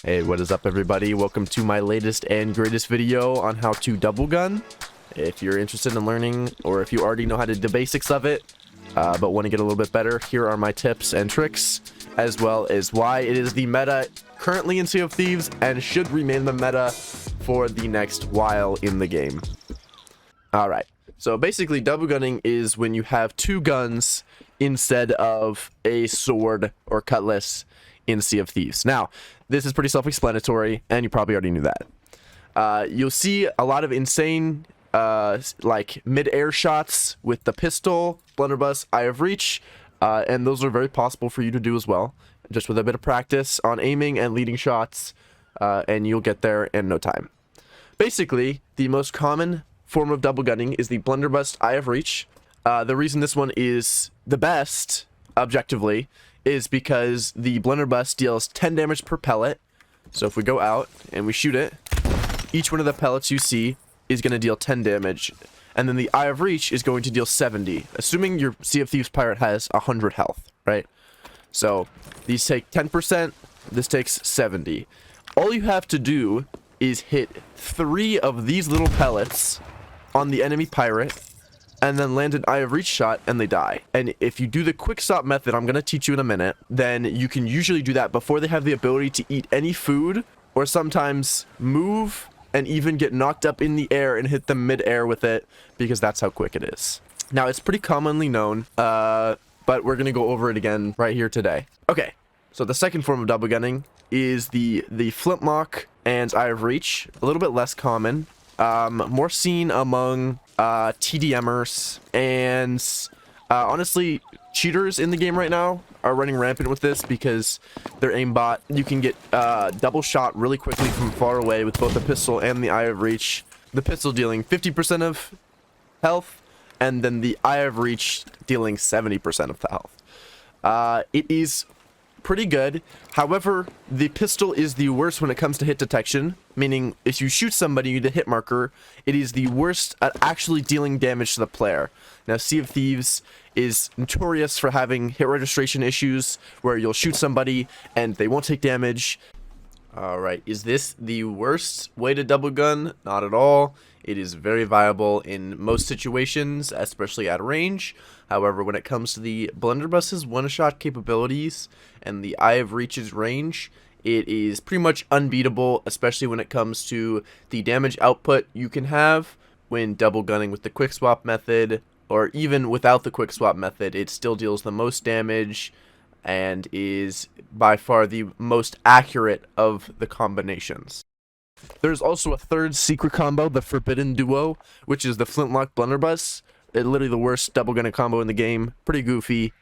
Hey, what is up everybody? Welcome to my latest and greatest video on how to double gun. If you're interested in learning, or if you already know how to do the basics of it, but want to get a little bit better, here are my tips and tricks, as well as why it is the meta currently in Sea of Thieves and should remain the meta for the next while in the game. Alright, so basically double gunning is when you have two guns instead of a sword or cutlass in Sea of Thieves. Now, this is pretty self-explanatory, and you probably already knew that. You'll see a lot of insane, like, mid-air shots with the pistol, Blunderbuss, Eye of Reach, and those are very possible for you to do as well, just with a bit of practice on aiming and leading shots, and you'll get there in no time. Basically, the most common form of double gunning is the Blunderbuss, Eye of Reach. The reason this one is the best, objectively, is because the Blunderbuss deals 10 damage per pellet. So if we go out and we shoot it, each one of the pellets you see is going to deal 10 damage. And then the Eye of Reach is going to deal 70, assuming your Sea of Thieves pirate has 100 health, right? So these take 10%, this takes 70. All you have to do is hit 3 of these little pellets on the enemy pirate, and then land an Eye of Reach shot, and they die. And if you do the quick stop method, I'm going to teach you in a minute, then you can usually do that before they have the ability to eat any food, or sometimes move and even get knocked up in the air and hit them mid-air with it, because that's how quick it is. Now, it's pretty commonly known, but we're going to go over it again right here today. Okay, so the second form of double gunning is the flintlock and Eye of Reach. A little bit less common. More seen among TDMers, and honestly, cheaters in the game right now are running rampant with this because their aimbot, you can get double shot really quickly from far away with both the pistol and the Eye of Reach. The pistol dealing 50% of health, and then the Eye of Reach dealing 70% of the health. It is pretty good. However, the pistol is the worst when it comes to hit detection, meaning if you shoot somebody with a hit marker, it is the worst at actually dealing damage to the player. Now, Sea of Thieves is notorious for having hit registration issues where you'll shoot somebody and they won't take damage. Alright, is this the worst way to double gun? Not at all. It is very viable in most situations, especially at range. However, when it comes to the Blunderbuss's one-shot capabilities and the Eye of Reach's range, it is pretty much unbeatable, especially when it comes to the damage output you can have when double gunning with the quick swap method, or even without the quick swap method. It still deals the most damage and is by far the most accurate of the combinations. There's also a third secret combo, the Forbidden Duo, which is the Flintlock Blunderbuss. It's literally the worst double gunning combo in the game. Pretty goofy.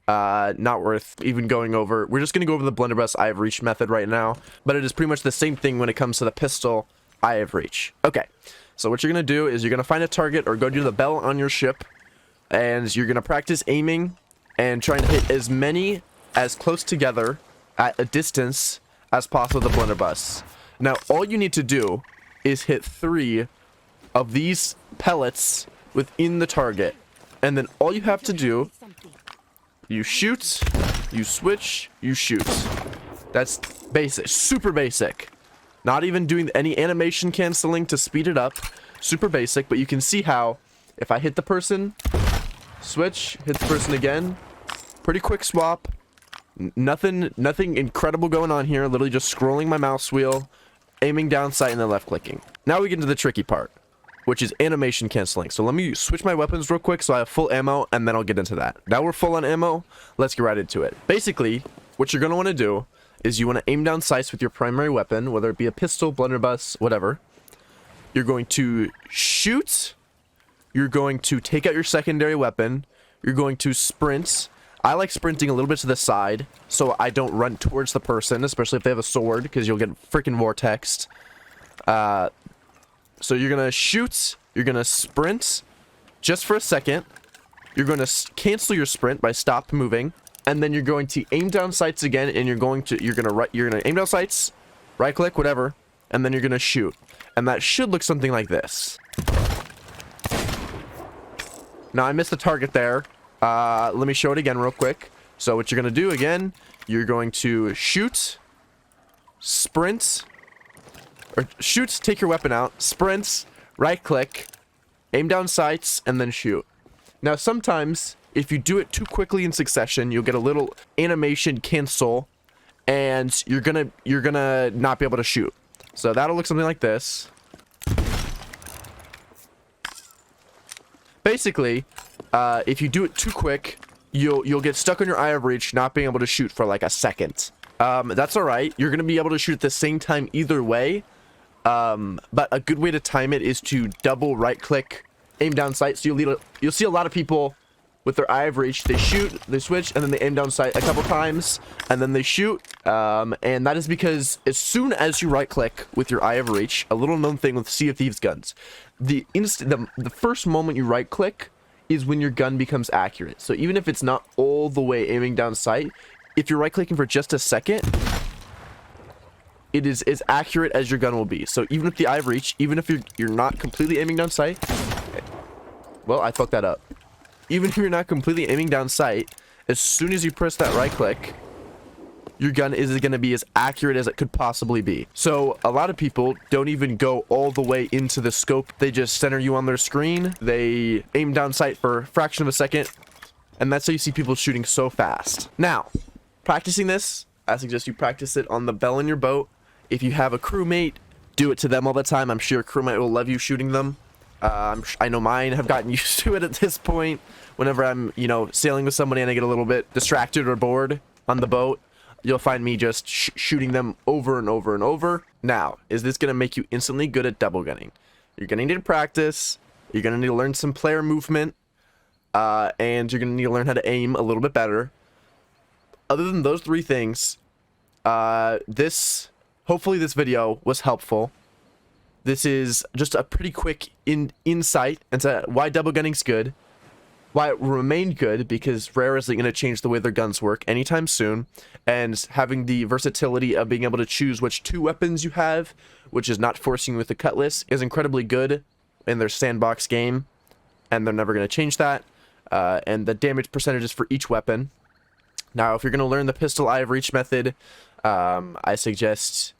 Not worth even going over. We're just going to go over the Blunderbuss Eye of Reach method right now, but it is pretty much the same thing when it comes to the pistol Eye of Reach. Okay, so what you're going to do is you're going to find a target or go to the bell on your ship, and you're going to practice aiming and trying to hit as many as close together at a distance as possible with the Blunderbuss. Now, all you need to do is hit 3 of these pellets within the target, and then all you have to do, you shoot, you switch, you shoot. That's basic, super basic. Not even doing any animation canceling to speed it up. Super basic, but you can see how if I hit the person, switch, hit the person again, pretty quick swap. Nothing incredible going on here. Literally just scrolling my mouse wheel, aiming down sight, and then left clicking. Now we get into the tricky part, which is animation canceling. So let me switch my weapons real quick so I have full ammo, and then I'll get into that. Now we're full on ammo. Let's get right into it. Basically, what you're going to want to do is you want to aim down sights with your primary weapon, whether it be a pistol, blunderbuss, whatever. You're going to shoot. You're going to take out your secondary weapon. You're going to sprint. I like sprinting a little bit to the side so I don't run towards the person, especially if they have a sword, because you'll get freaking vortexed. So you're going to shoot, you're going to sprint just for a second. You're going to cancel your sprint by stop moving, and then you're going to aim down sights again, and you're going to aim down sights, right click, whatever, and then you're going to shoot. And that should look something like this. Now I missed the target there. Let me show it again real quick. So what you're going to do again, you're going to shoot, sprint, or shoot, take your weapon out, sprint, right click, aim down sights, and then shoot. Now sometimes if you do it too quickly in succession, you'll get a little animation cancel, and you're gonna not be able to shoot. So that'll look something like this. Basically, if you do it too quick, you'll get stuck on your eye of reach, not being able to shoot for like a second. That's all right. You're gonna be able to shoot at the same time either way. But a good way to time it is to double right click, aim down sight. So you'll see a lot of people with their eye of reach, they shoot, they switch, and then they aim down sight a couple times, and then they shoot. And that is because as soon as you right click with your eye of reach, a little known thing with Sea of Thieves guns, the first moment you right click is when your gun becomes accurate. So even if it's not all the way aiming down sight, if you're right clicking for just a second, it is as accurate as your gun will be. So even with the eye of reach, even if you're not completely aiming down sight, well, I fucked that up. Even if you're not completely aiming down sight, as soon as you press that right click, your gun is going to be as accurate as it could possibly be. So a lot of people don't even go all the way into the scope. They just center you on their screen. They aim down sight for a fraction of a second, and that's how you see people shooting so fast. Now, practicing this, I suggest you practice it on the bell in your boat. If you have a crewmate, do it to them all the time. I'm sure a crewmate will love you shooting them. I know mine have gotten used to it at this point. Whenever I'm, sailing with somebody and I get a little bit distracted or bored on the boat, you'll find me just shooting them over and over and over. Now, is this going to make you instantly good at double gunning? You're going to need to practice. You're going to need to learn some player movement. And you're going to need to learn how to aim a little bit better. Other than those three things, hopefully this video was helpful. This is just a pretty quick insight into why double gunning's good, why it remained good, because Rare isn't going to change the way their guns work anytime soon, and having the versatility of being able to choose which two weapons you have, which is not forcing you with the cutlass, is incredibly good in their sandbox game, and they're never going to change that. And the damage percentages for each weapon. Now, if you're going to learn the pistol eye of reach method, I suggest,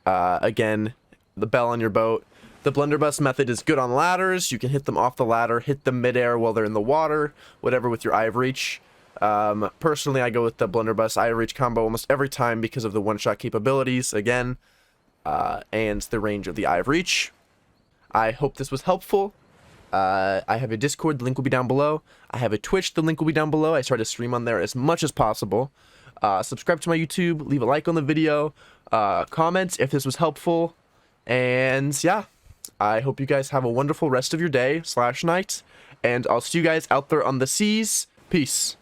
again, the bell on your boat. The blunderbuss method is good on ladders. You can hit them off the ladder, hit them midair while they're in the water, whatever with your eye of reach. Personally, I go with the blunderbuss eye of reach combo almost every time because of the one-shot capabilities, again, and the range of the eye of reach. I hope this was helpful. I have a Discord, the link will be down below. I have a Twitch, the link will be down below. I try to stream on there as much as possible. Subscribe to my YouTube, leave a like on the video, comment if this was helpful. And yeah, I hope you guys have a wonderful rest of your day / night, and I'll see you guys out there on the seas. Peace.